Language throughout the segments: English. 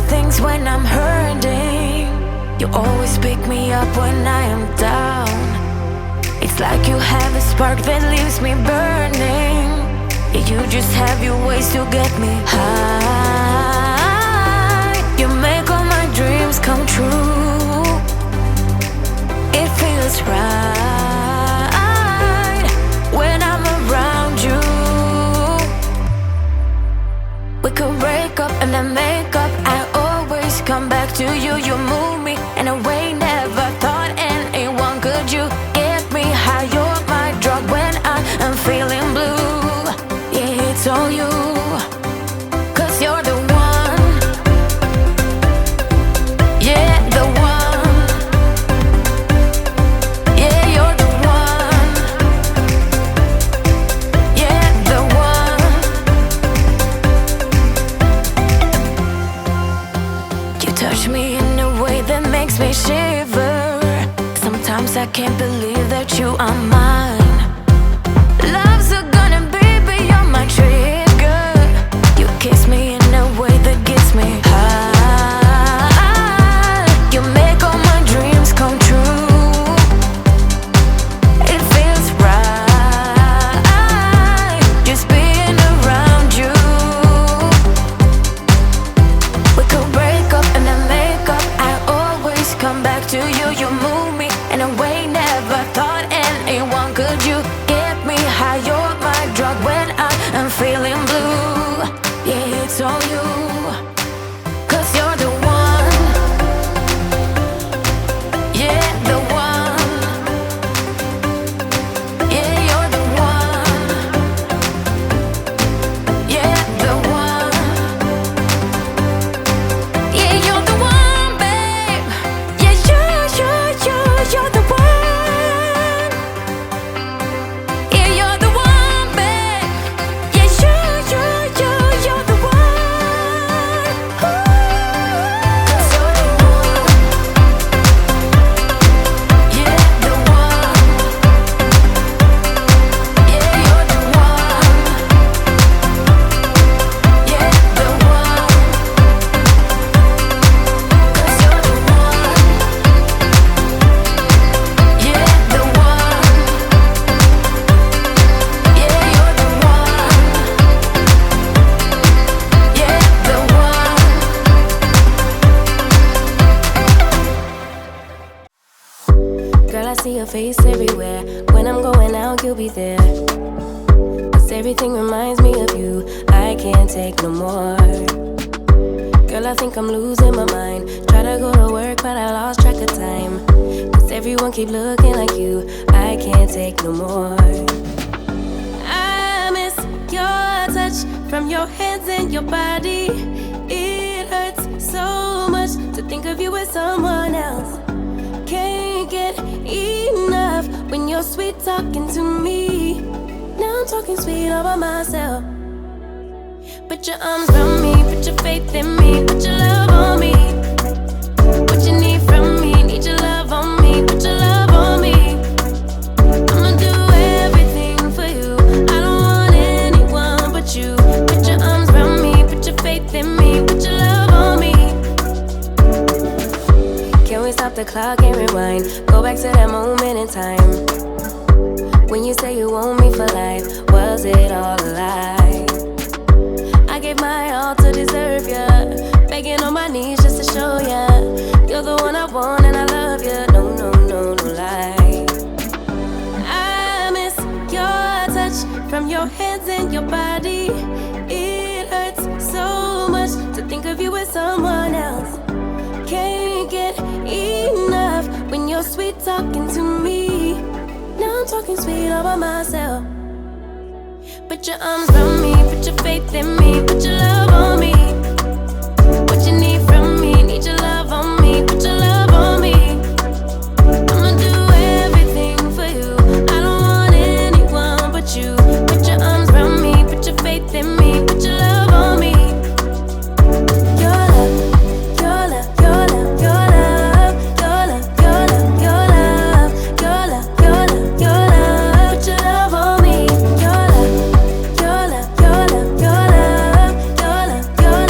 things when I'm hurting. You always pick me up when I am down. It's like you have a spark that leaves me burning. Yeah, you just have your ways to get me high. You make all my dreams come true. It feels right when I'm around you. We could break up and then make up. I always come back to you. You move me in a way never thought anyone could. You get me high. You're my drug when I am feeling blue. Yeah, it's all you, 'cause you're the one. Yeah, the one. Yeah, you're the one. Yeah, the one. You touch me in a way that makes me shiver. Sometimes I can't believe that you are mine. Love's a gun and baby, you're my trigger. You kiss me in a way that gets me high. You make all my dreams come true. It feels right just being around you. We could break up and then make up. I always come back to you. You move me in a way never thought anyone could. You get me high. You're my drug when I am feeling blue. Yeah, it's all you, 'cause you're the one. Yeah, the one. Yeah, you're the one. Yeah, the one. Yeah, you're the one, babe. Yeah, you're the one. Yeah, you're the one, babe. Yeah, you're the one. Ooh. 'Cause you're the one. Yeah, the one. Yeah, you're the one. Yeah, the one. 'Cause you're the one. Yeah, the one. Yeah, you're the one. Yeah, the one. Girl, I see your face everywhere. When I'm going out, you'll be there. 'Cause everything reminds me of you. I can't take no more. Girl, I think I'm losing my mind. Try to go to work, but I lost track of time. 'Cause everyone keep looking like you. I can't take no more. I miss your touch from your hands and your body. It hurts so much to think of you with someone else. Can't get enough when you're sweet talking to me. Now I'm talking sweet all by myself. Put your arms around me, put your faith in me, put your love on me. What you need from me, need your love on me, put your love on me. I'ma do everything for you. I don't want anyone but you. Put your arms around me, put your faith in me, put your love on me. Can we stop the clock and rewind? Go back to that moment in time when you say you want me for life. Was it all a lie? I gave my all to deserve ya, begging on my knees just to show ya you're the one I want and I love ya. No, no, no, no lie. I miss your touch from your hands and your body. It hurts so much to think of you with someone else. Can't get enough when you're sweet talking to me. Now I'm talking sweet all by myself. Put your arms around me, put your faith in me, put your love on me. What you need from me, need your love on me, put your love on me. I'ma do everything for you. I don't want anyone but you. Put your arms around me, put your faith in me, put your love on me. Your love, your love, your love, your love, your love, your love, your love, your love, your love, your love. Put your love on me. Your love, your love, your love, your love, your love, your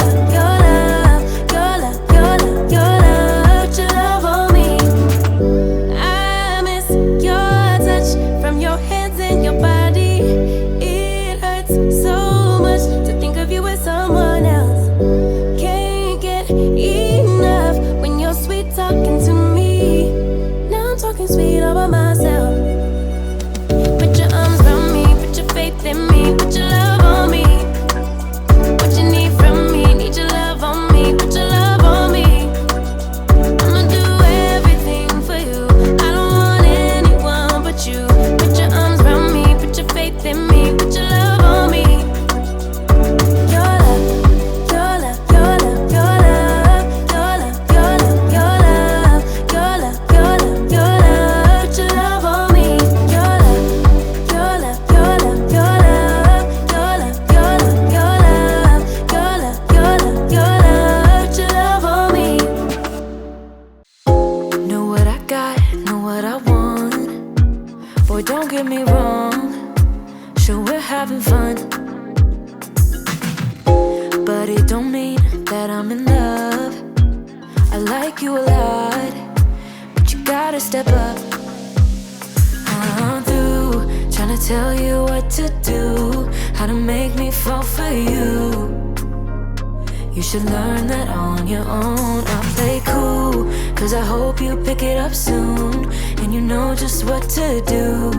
but it don't mean that I'm in love. I like you a lot, but you gotta step up. I'm through trying to tell you what to do, how to make me fall for you. You should learn that on your own. I'll play cool, cause I hope you pick it up soon, and you know just what to do.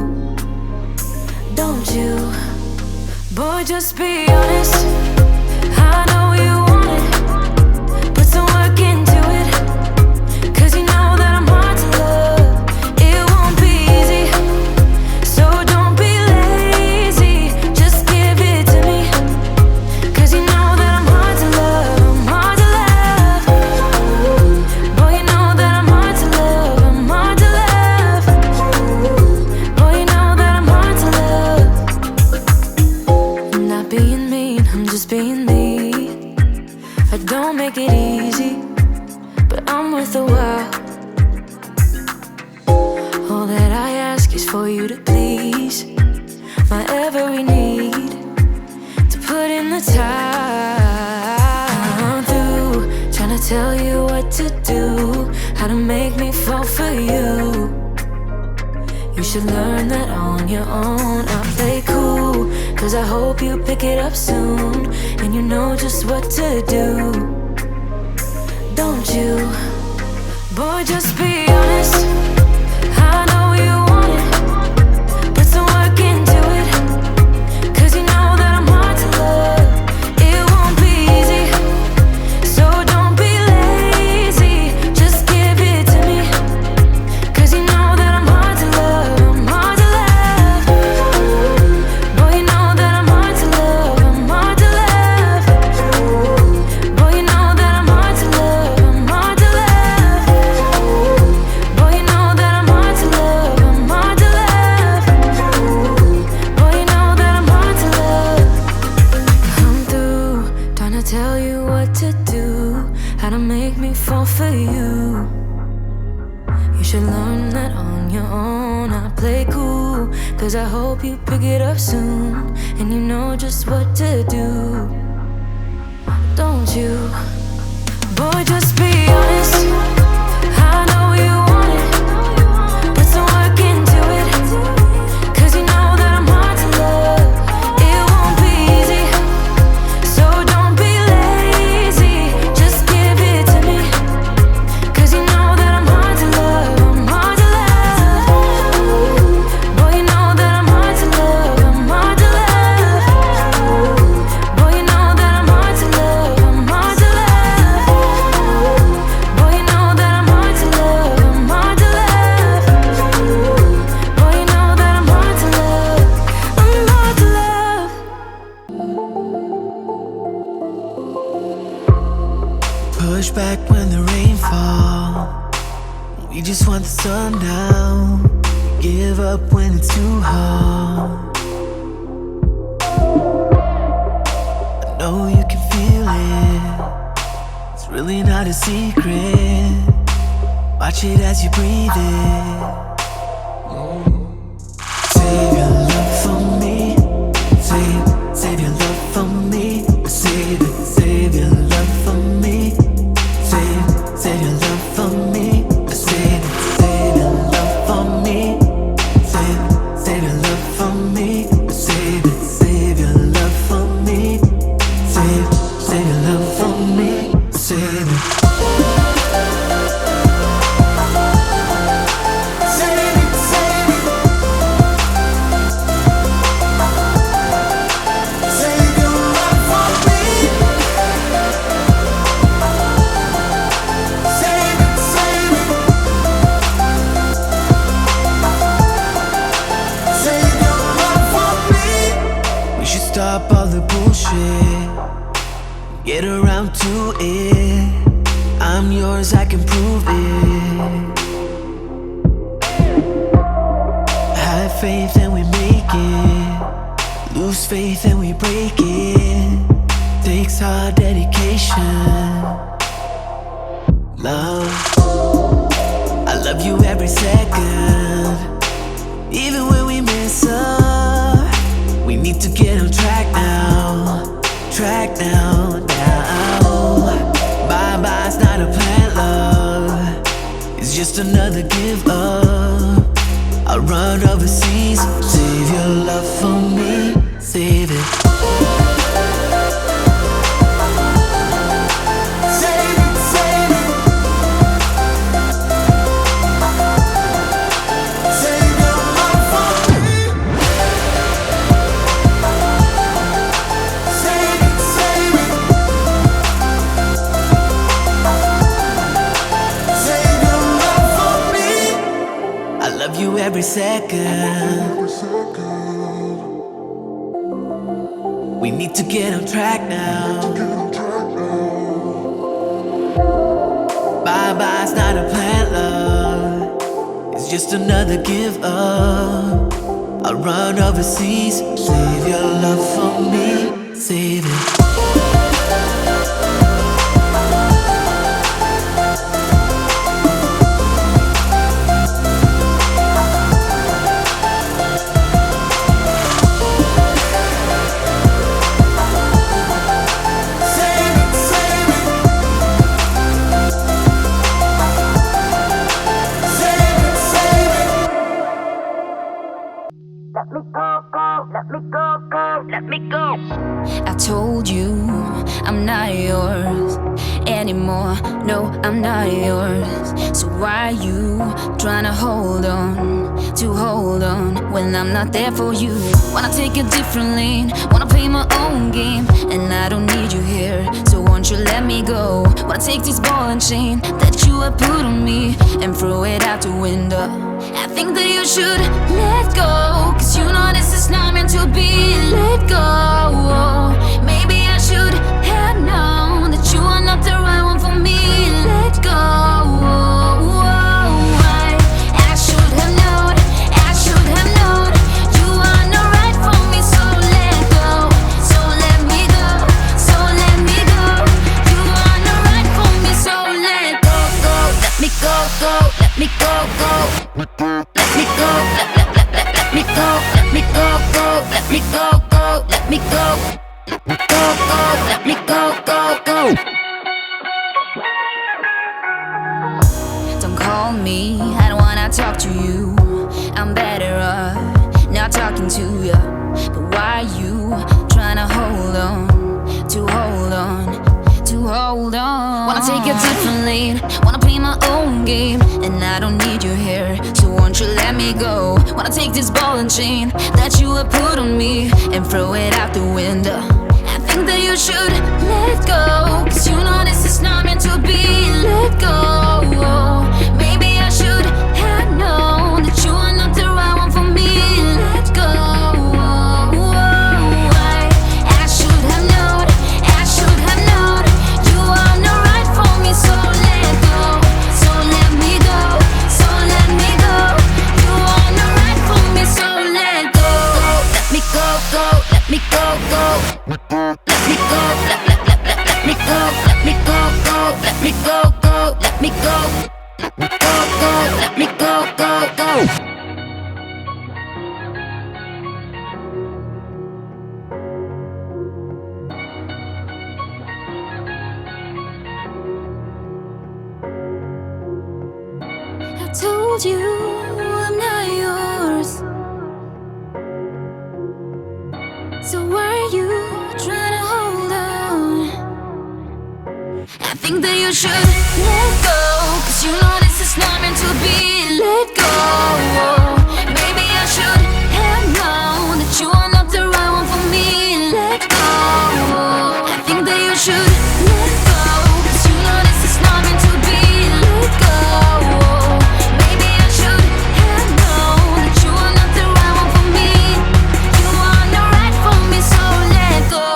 Don't you? Boy, just be honest. I know you want it. Put some work into it, cause you know that I'm hard to love. It won't be easy, so don't be lazy. Just give it to me, cause you know that I'm hard to love. I'm hard to love. Boy, you know that I'm hard to love. I'm hard to love. Boy, you know that I'm hard to love. I'm not being mean, I'm just being me. I don't make it easy, but I'm worth a while. All that I ask is for you to please my every need, to put in the time. I'm through trying to tell you what to do, how to make me fall for you. You should learn that on your own. I'll play cool, cause I hope you pick it up soon, and you know just what to do. Don't you? Boy, just be honest. I know you want it. Put some work into it, cause you know that I'm hard to love. It won't be easy, so don't be lazy. Just give it to me, cause you know that I'm hard to love. I'm hard to love. Boy, you know that I'm hard to love. I'm hard to love. Boy, you know that I'm hard to love. I'm hard to love. Boy, you know that I'm hard to love. I'm hard to love. Boy, you know that I'm hard to love. I'm through trying to tell you what to do, how to make me fall for you. You should learn that on your own. I play cool, cause I hope you pick it up soon, and you know just what to do. Don't you? Boy, just be honest. I know you want it. Put some work into it, cause you know that I'm hard to love. It won't be easy, so don't be lazy. Just give it to me, cause you know that I'm hard to love. I'm hard to love. Boy, you know that I'm hard to love. I'm hard to love. Boy, you know that I'm hard to love. I'm hard to love. Boy, you know that I'm hard to love. I'm hard to love. Boy, you know that I'm hard to love. I'm hard to love. Push back when the rain falls. We just want the sun now. Give up when it's too hard. I know you can feel it. It's really not a secret. Watch it as you breathe it. Save your love for me. Save your love for me. Save your love for me. Save your love for me. Save your love for me. Save your love for me. Save your love for me. Save your love for me. Save it. Stop all the bullshit, get around to it. I'm yours, I can prove it. Have faith and we make it. Lose faith and we break it. Takes hard dedication. Love, I love you every second. Even when we mess up, we need to get on track now. Track now, now. just another give up. I run overseas. Save your love for me. Save it. Save it, save it. Save your love for me. Save it, save it. Save your love for me. I love you every second. We need to get on track now. Bye-bye's not a plan, love. It's just another give up. I'll run overseas. Save your love for me. Save it. I told you I'm not yours anymore. No, I'm not yours. So why you trying to hold on when I'm not there for you? Wanna take a different lane, wanna play my own game, and I don't need you here. So won't you let me go? Wanna take this ball and chain that you have put on me and throw it out the window. I think that you should let go, cause you know this is not meant to be. Let go. Maybe I should have known that you are not the right one for me. Let go. I should have known you are not right for me. So let go, so let me go, so let me go. You are not right for me, so let go, go. Let me go, go. Let me go, go. Let me go, let me go, let me go, go. Let me go, go. Let me go, go, go. Let me go, go, go. Don't call me, I don't wanna talk to you. I'm better off not talking to you. But why you trying to hold on? Wanna take a different lane, wanna play my own game, and I don't need you here. So won't you let me go? Wanna take this ball and chain that you have put on me and throw it out the window. I think that you should let go, cause you know this is not meant to be. Let go. Maybe I should have known that you are not the right one for me. Let go. I should have known you are not right for me. So let go, so let me go, so let me go. You are not right for me, so let go. Let me go, go. Let me go, go. Let me go, let me go, let me go, go. Let me go, go. Let me go, go, go. Let me go, go, go. I told you I'm not yours. So why are you trying to hold on? I think that you should let go, cause you know this is not meant to be. Let go. Maybe I should have known that you are not the right one for me. Let go. I think that you should let go, cause you know this is not meant to be. Let go. Maybe I should have known that you are not the right one for me. You are not right for me, so let go.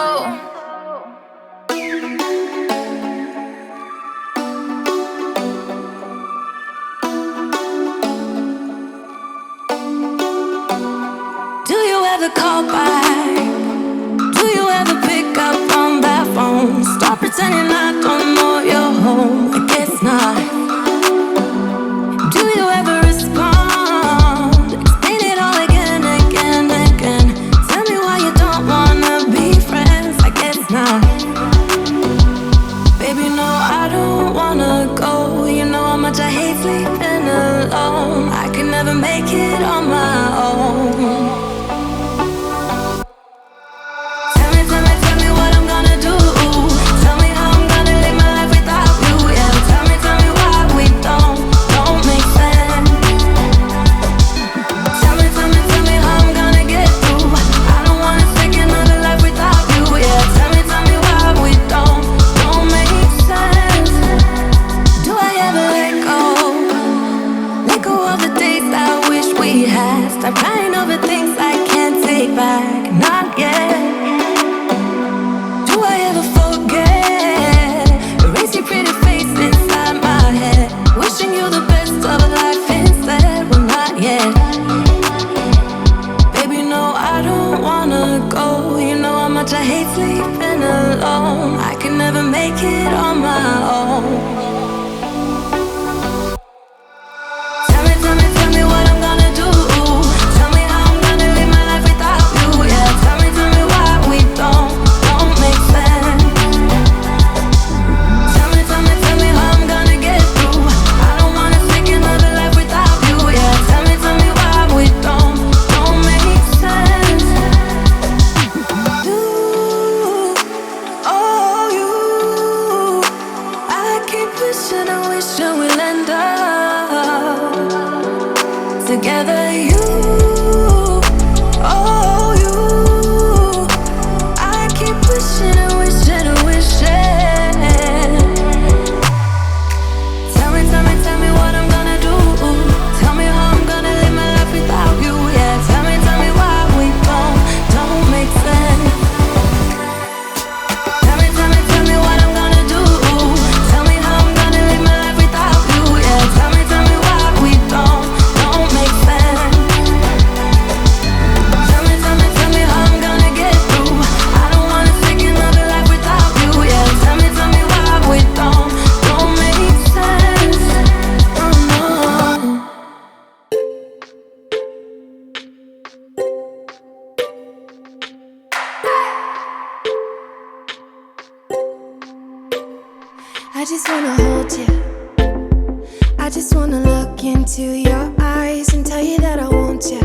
hate sleeping alone. I can never make it on my own. Tell me what I'm gonna do. Tell me how I'm gonna live my life without you. Yeah, tell me why we don't make sense. Tell me how I'm gonna get through. I don't wanna take another life without you. Yeah, tell me why we don't make sense. You, oh you, I keep wishing we'll end up together. You, oh you, I keep wishing. Tell me what I'm gonna do. Tell me how I'm gonna live my life without you. Yeah, tell me why we don't make sense. Tell me what I'm gonna do. Tell me how I'm gonna live my life without you. Yeah, tell me why we don't make sense. Tell me how I'm gonna get through. I don't wanna take another life without you. Yeah, tell me why we don't make sense. Oh no. I just wanna hold you. I just wanna look into your eyes and tell you that I want you.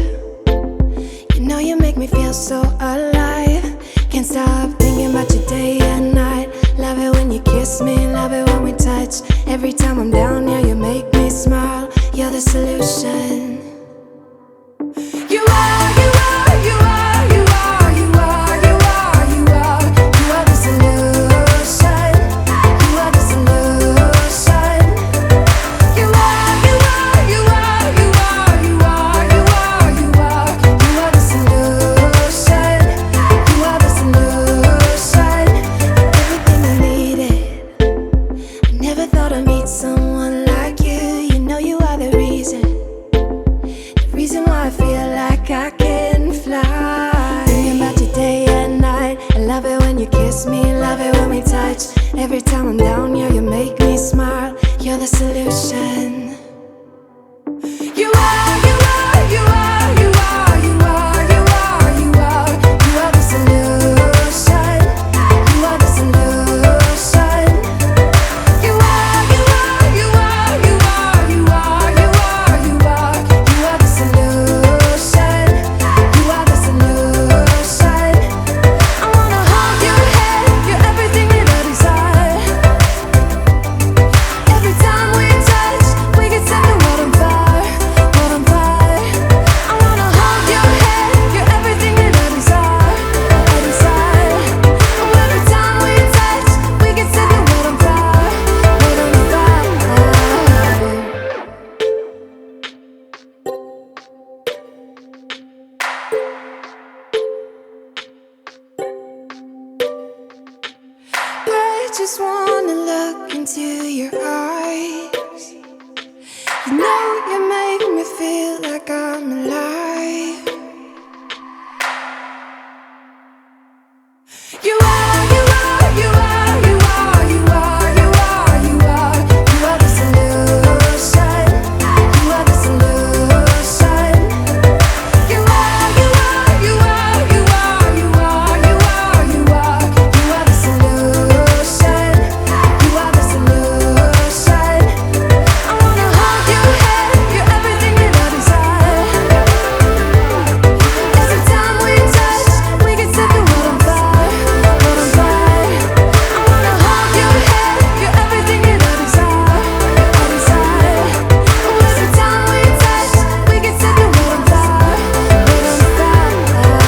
You know you make me feel so alive. Can't stop thinking about you day and night. Love it when you kiss me, love it when we touch. Every time I'm down here, you make me smile. You're the solution. You are, you are, you are, you are, you are, you are, you are. You are the solution. You are the solution. You are, you are, you are, you are, you are, you are, you are. You are the solution. You are the solution. Everything I needed. I never thought I'd meet someone like you. You know you are the reason why I feel like I can fly. Thinking about you day and night. I love it when you kiss me, love it when we touch. Every time I'm down here, you make me smile. You're the solution. You are, you are, you are, you are, you are, you are, you are. You are the solution. You are the solution. You are, you are, you are, you are, you are, you are, you are. You are the solution. You are the solution. I wanna hold your head. You're everything that I desire. Every time we touch, we get set to what I'm fire, what I'm fire. I wanna hold your head. You're everything that I desire, I desire. Oh, every time we touch, we get set to what I'm fire, what I'm fire. I just wanna look into your eyes. You know you make me feel like I'm alive. You are, you are, you are, you are, you are, you are, you are. You are the solution. You are the solution. You are, you are, you are, you are, you are, you are, you are. You are the solution. You are the solution. I wanna hold your head. You're everything that I desire. Every time we touch, we get set to what I'm fire, what I'm fire. I wanna hold your head. You're everything that I desire, I desire. Oh, every time we touch, we get set to what I'm fire, what I'm fire.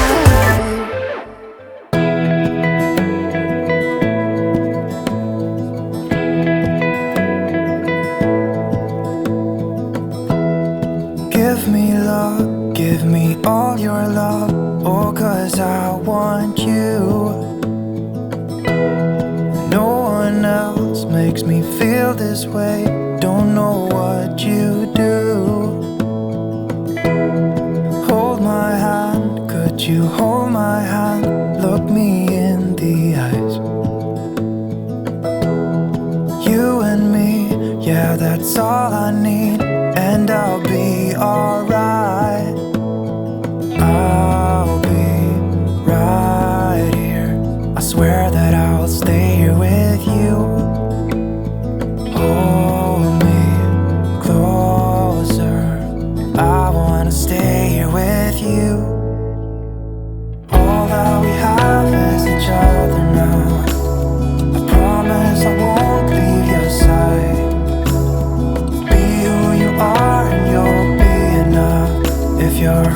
Give me love, give me all your love. Oh, 'cause I want you. No one else makes me feel this way. Don't know what you do. Hold my hand, could you hold my hand? Look me in the That's all I need, and I'll be alright. I'll be right here. I swear that I'll stay here with you. Hold me closer. I wanna stay here with you. All that we have is each other now. I promise I won't leave your side. Be who you are and you'll be enough. If you're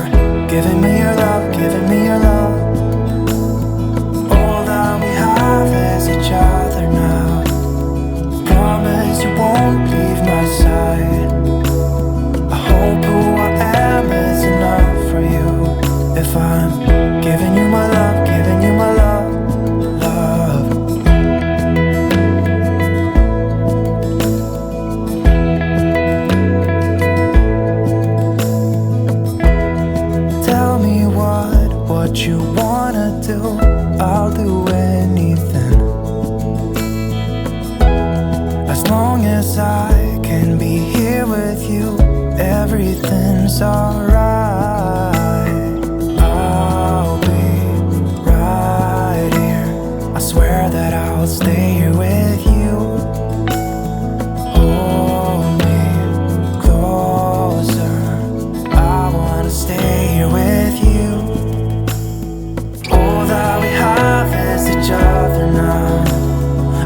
giving me your love, giving me your love. All that we have is each other now. Promise you won't leave my side. I hope who I am is enough for you. If I'm giving you my love, giving you my love, love. Tell me what you wanna do. I'll do anything, as long as I can be here with you. Everything's alright. I'll be right here. I swear that I'll stay here with you. Hold me closer. I wanna stay here with you. All that we have is each other now.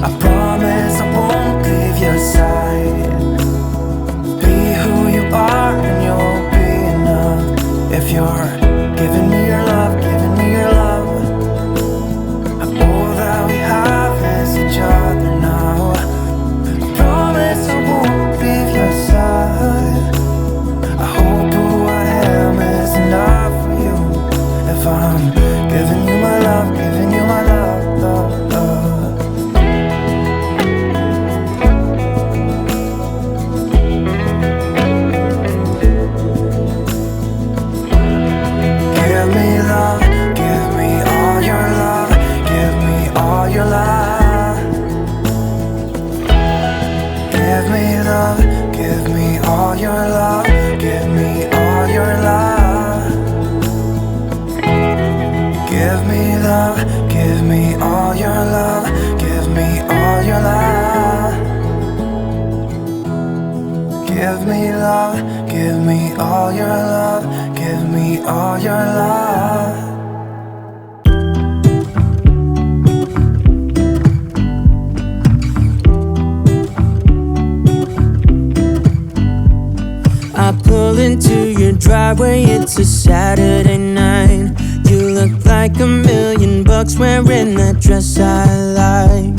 I promise I won't leave your side. Be who you are and you'll be enough. If you're giving me your love, giving me your love. All that we have is each other now. I promise I won't leave your side. I hope who I am is enough for you. If I'm giving you my love, giving you my love, love, love. Give me love, give me all your love, give me all your love. Give me love, give me all your love, give me all your love. Give me love, give me all your love, give me all your love. Give me love, give me all your love, give me all your love. I pull into your driveway, it's a Saturday night. You look like $1,000,000 wearing that dress I like.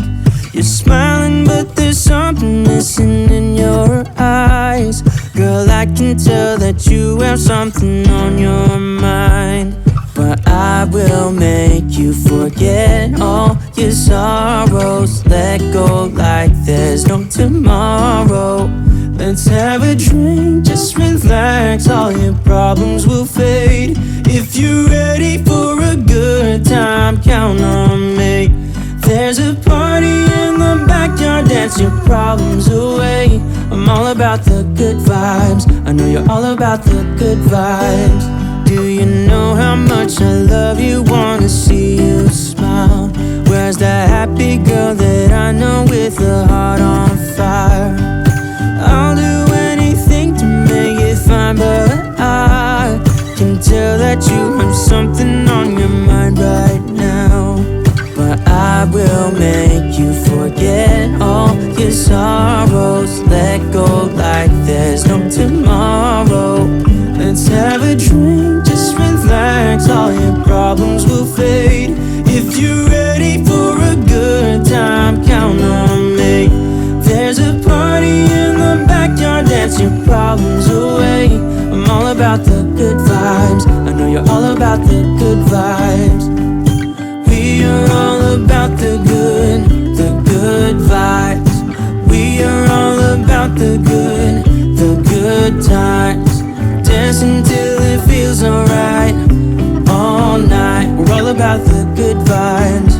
You're smiling but there's something missing in your eyes. Girl, I can tell that you have something on your mind. But I will make you forget all your sorrows. Let go like there's no tomorrow. Let's have a drink, just relax, all your problems will fade. If you're ready for a good time, count on me. There's a party in the backyard, dance your problems away. I'm all about the good vibes, I know you're all about the good vibes. Do you know how much I love you, wanna see you smile? Where's that happy girl that I know with a heart on fire? I'll do anything to make it fine, but I can tell that you have something on your mind right now. But I will make you forget all your sorrows. Let go like there's no tomorrow. Let's have a drink, just relax, all your problems will fade. If you're ready for a good time, count on me. There's a party in the backyard, dance your problems away. I'm all about the good vibes, I know you're all about the good vibes. We are all about the good vibes. We are all about the good times. Dancing till it feels alright, all night. We're all about the good vibes.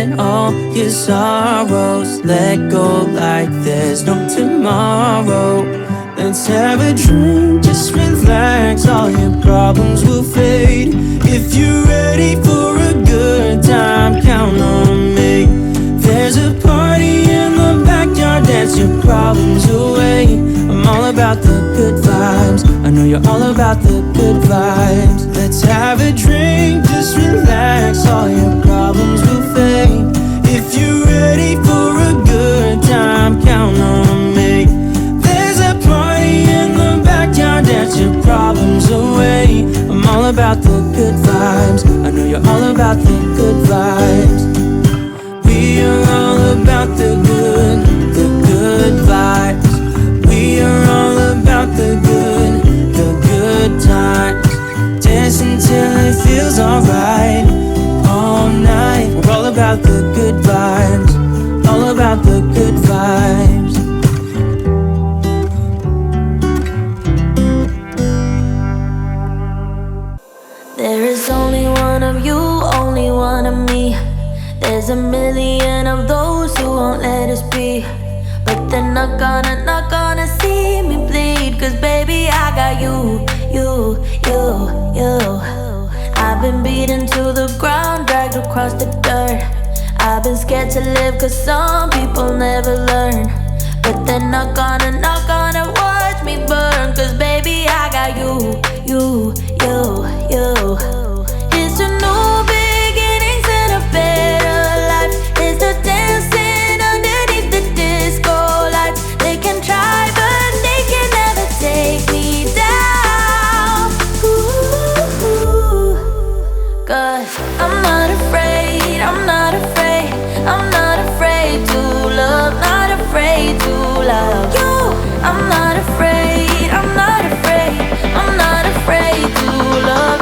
forget all your sorrows. Let go like there's no tomorrow. Let's have a drink, just relax, all your problems will fade. If you're ready for a good time, count on me. There's a party in the backyard, dance your problems away. I'm all about the good vibes, I know you're all about the good vibes. Let's have a drink, just relax, all your problems will fade. If you're ready for a good time, count on me. There's a party in the backyard, dance your problems away. I'm all about the good vibes, I know you're all about the good vibes. We are all about the good vibes. We are all about the good times. Dance until it feels alright, all night. We're all about the good vibes, all about the good vibes. There is only one of you, only one of me. There's a million of those who won't let us be. But they're not gonna see me bleed. Cause baby, I got you. I've been beaten to the ground, dragged across the dirt. I've been scared to live cause some people never learn. But they're not gonna watch me burn. Cause baby, I got you. It's a new beginnings and a better life. It's the dancing underneath the disco lights. They can try but they can never take me down. Ooh, cause I'm not afraid, I'm not afraid. I'm not afraid to love, not afraid to love you. I'm not afraid, I'm not afraid. I'm not afraid to love,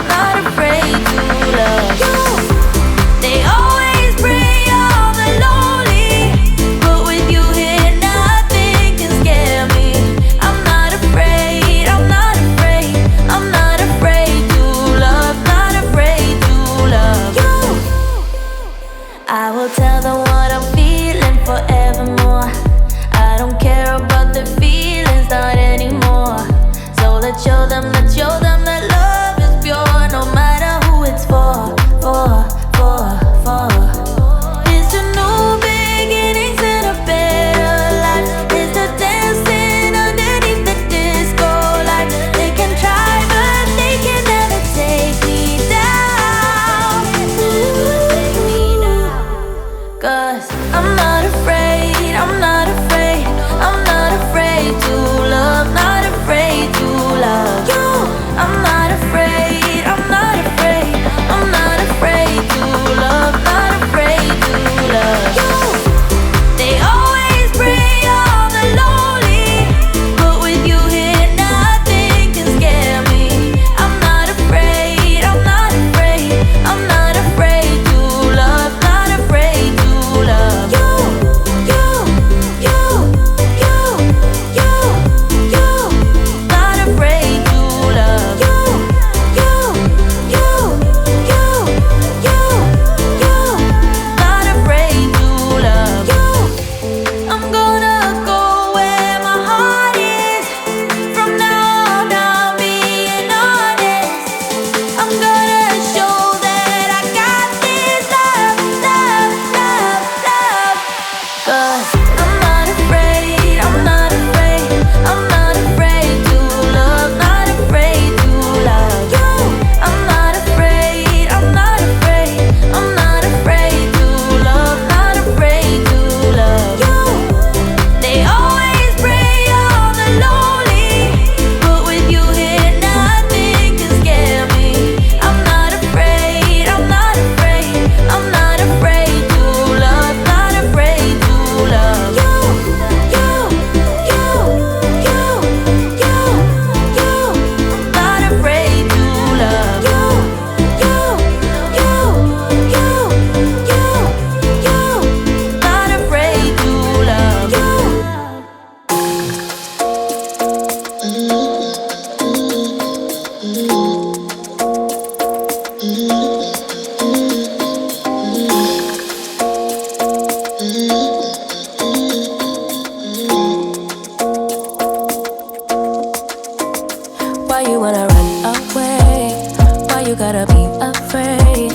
gotta be afraid.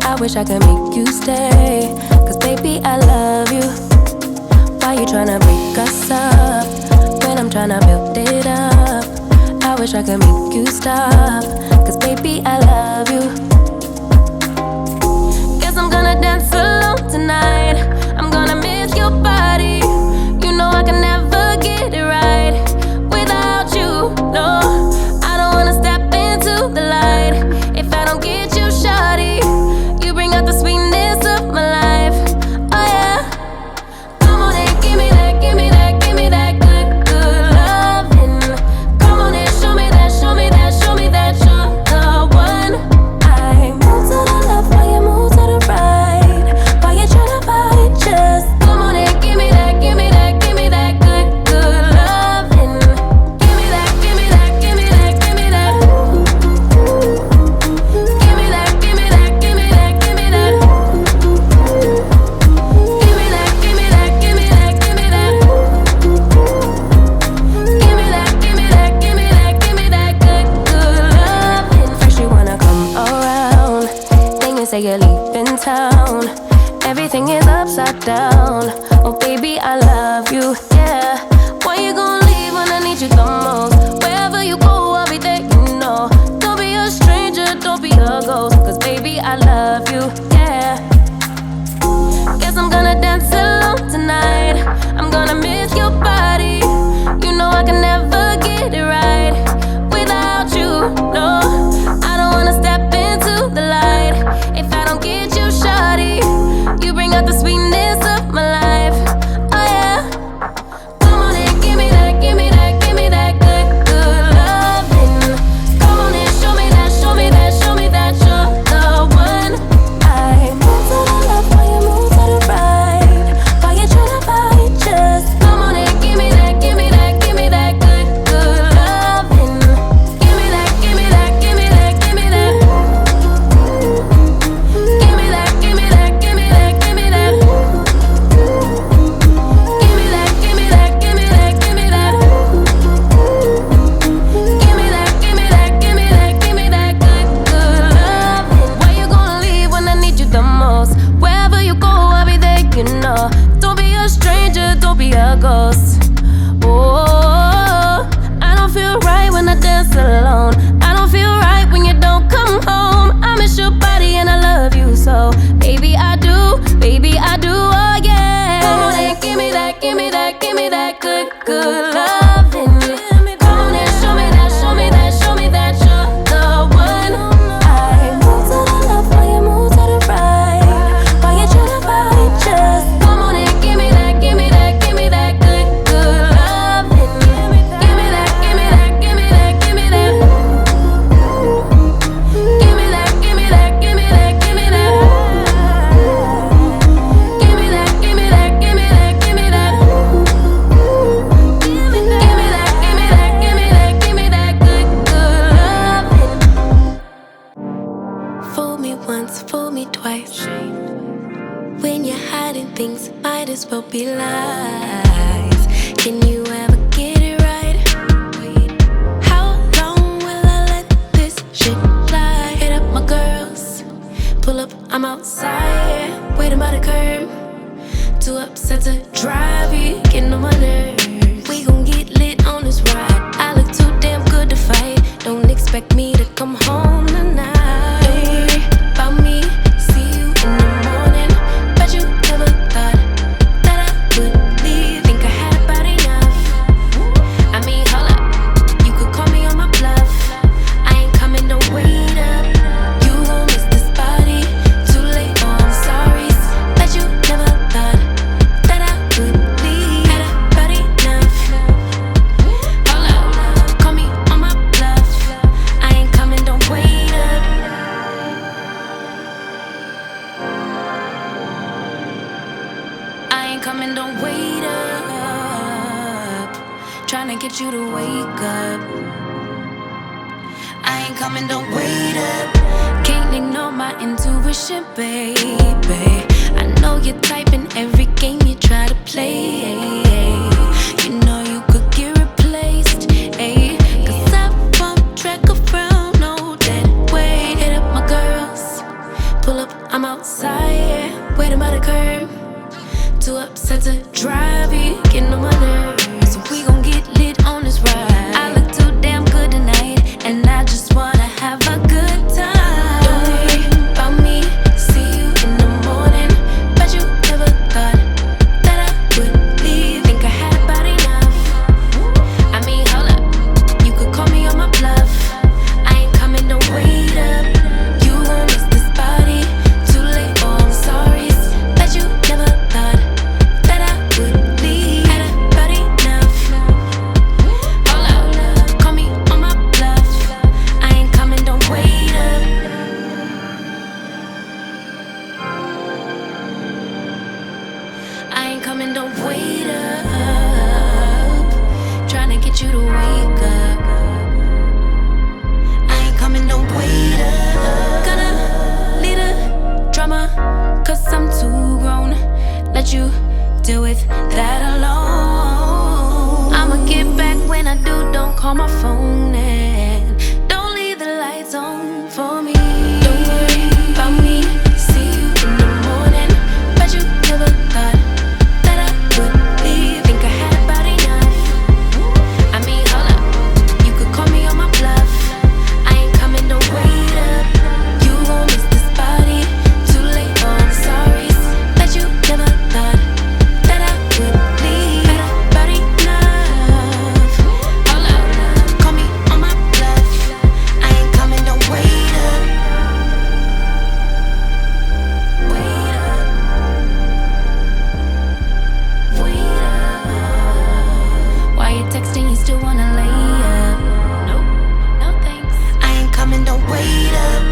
I wish I could make you stay. Cause baby, I love you. Why you tryna break us up when I'm tryna build it up? I wish I could make you stop. Cause baby, I love you. Guess I'm gonna dance alone tonight. I'm gonna miss your body. You know I can never get it right without you. No, I don't wanna step into the light if I don't get you, shawty. You bring out the sweetness of my life. Oh yeah. Come on and give me that, give me that, give me that good, good loving. Come on and show me that, show me that, show me that you're the one. I move to the left while you move to the right. Why you tryna fight? Just come on and give me that, give me that, give me that good, good loving. Give me that, give me that, give me that, give me that. Give me that, give me that, give me that, give me that. Give me that, give me that, give me that, give me that. Give me that, give me that, give me that, give me that good, good loving. First you wanna come around, then you say you're leaving town. Everything is upside down. Oh baby, I love you, yeah. Why you gon' leave when I need you the most? Wherever you go, I'll be there, you know. Don't be a stranger, don't be a ghost. Cause baby, I love you, yeah. Guess I'm gonna dance alone tonight. I'm gonna miss your body. You know I can never get it right without you. No, I don't wanna step into the light if I don't get you, shawty. You bring out the sweetness of my life. Oh yeah. Come on and give me that, give me that, give me that good, good loving. Come on and show me that, show me that, show me that you're the one. I move to the left while you move to the right. Why you tryna fight? Just come on and give me that, give me that, give me that good, good loving. Give me that, give me that, give me that, give me that. Give me that, give me that, give me that, give me that. Give me that, give me that, give me that, give me that. Give me that, give me that, give me that, give me that good, good loving. Why you gonna leave when I need you the most? Wherever you go, I'll be there, you know. Don't be a stranger, don't be a ghost. Oh, I don't feel right when I dance alone. I don't feel right when you don't come home. I miss your body and I love you so. Baby, I do, oh yeah. Come on and give me that, give me that, give me that good, good loving. Come on and show me that, show me that, show me that you're the one. I move to the left while you move to the right. Why you tryna fight? Just come on and give me that, give me that, give me that good, good loving. Give me that, give me that, give me that, give me that. Give me that, give me that, give me that, give me that. Give me that, give me that, give me that, give me that. Give me that, give me that, give me that, give me that good, good loving. Fool me once, fool me twice. When you're hiding things, might as well be lies. Can you ever get it right? How long will I let this shit fly? Hit up my girls, pull up, I'm outside, waiting by the curb. Too upset to drive, you getting on my nerves. We gon' get lit on this ride. I look too damn good to fight. Don't expect me to come home tonight. About me, see you in the morning. Bet you never thought that I would leave. Think I had about enough. I mean, hold up, you could call me on my bluff. I ain't coming, don't wait up. You gon' miss this body. Too late, oh I'm sorry. Bet you never thought that I would leave. Had about enough. Hold up, call me on my bluff. I ain't coming, don't wait up. I ain't coming, don't wait up. Tryna get you to wake up. I ain't coming, don't wait up. Can't ignore my intuition, baby. I know you're typing every game you try to play. You know you could get replaced, ayy. Cause I won't track around, no dead weight. Hit up too upset to drive it, getting on my nerves. So we gon' get lit on this ride. I look too damn good tonight, and I just wanna have a good time. Don't worry about me, see you in the morning. Bet you never thought that I would leave. Think I had about enough. I mean, hold up, you could call me on my bluff. I ain't coming, don't wait up. You gon' miss this body, too late, oh I'm sorry. Bet you never thought that I would leave. Had about enough. Hold up, call me on my bluff. I ain't coming, don't wait up. I ain't coming, don't wait up. Tryna get you to wake up. I ain't coming, don't wait up. Gonna lead a drama, cause I'm too grown. Let you deal with that alone. I'ma get back when I do, don't call my phone. And don't leave the lights on for me. Don't worry about me, see you in the morning. Bet you never thought that I would leave. Think I had about enough. I mean, hold up, you could call me on my bluff. I ain't coming, don't wait up. You gon' miss this body, too late, oh I'm sorry. Bet you never thought that I would leave. Had about enough. Hold up, call me on my bluff. I ain't coming, don't wait up. Wait up. Wait up. Why you texting, you still wanna lay up? Nope, no thanks. I ain't coming, don't wait up.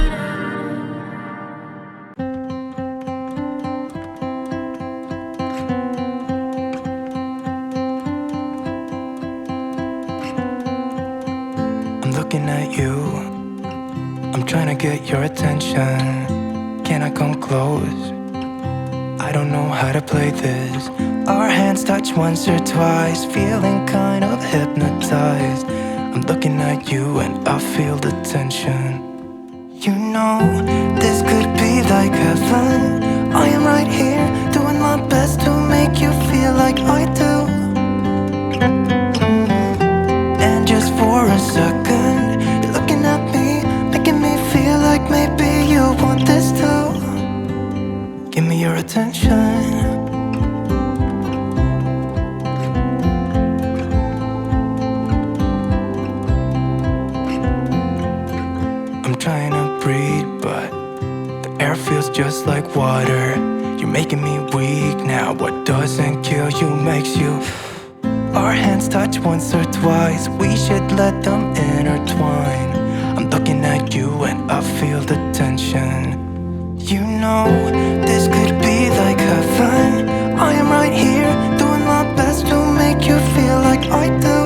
I'm looking at you, I'm trying to get your attention. Can I come close? I don't know how to play this. Our hands touch once or twice, feeling kind of hypnotized. I'm looking at you and I feel the tension. You know, this could be like heaven. I am right here, doing my best to make you feel like I do. And just for a second, you're looking at me, making me feel like maybe you want this too. Give me your attention. I'm trying to breathe, but the air feels just like water. You're making me weak now. What doesn't kill you makes you. Our hands touch once or twice, we should let them intertwine. I'm looking at you and I feel the tension. You know, this could be like heaven. I am right here, doing my best to make you feel like I do.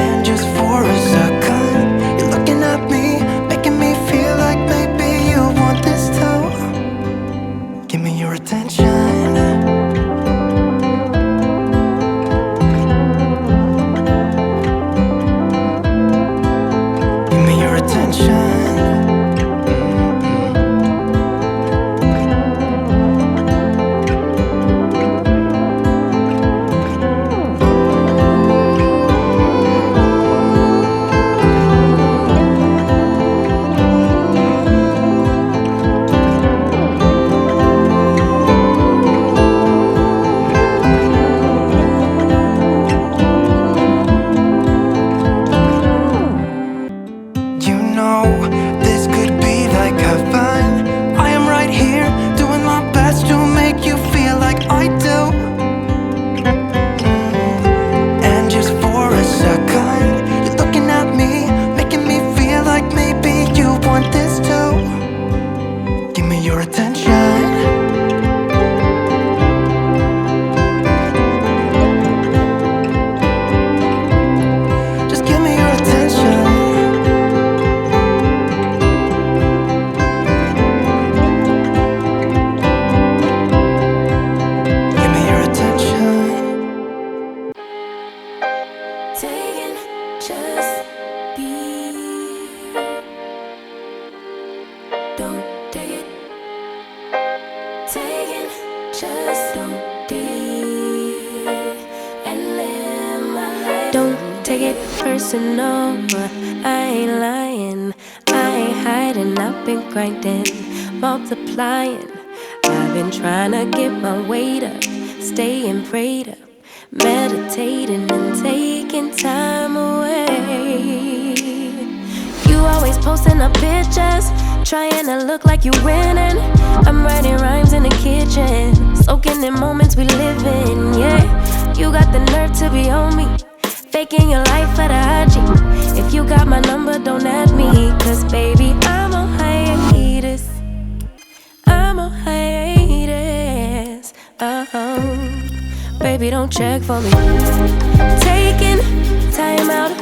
And just for a second, you're looking at me, making me feel like maybe you want this too. Give me your attention. Give me your attention. You know, this could be like heaven. I am right here, doing my best to make you feel like I do. And just for a second, you're looking at me, making me feel like maybe you want this too. Give me your attention. Just give me your attention. Give me your attention. Taking just be. Don't take it. Take personal. I ain't lying, I ain't hiding. I've been grinding, multiplying. I've been trying to get my weight up, staying prayed up, meditating and taking time away. You always posting up pictures, trying to look like you winning. I'm writing rhymes in the kitchen, soaking in moments we live in, yeah. You got the nerve to be on me, faking your life for the IG. If you got my number, don't add me, cause baby, I'm on hiatus. I'm on hiatus, Baby, don't check for me. Taking time out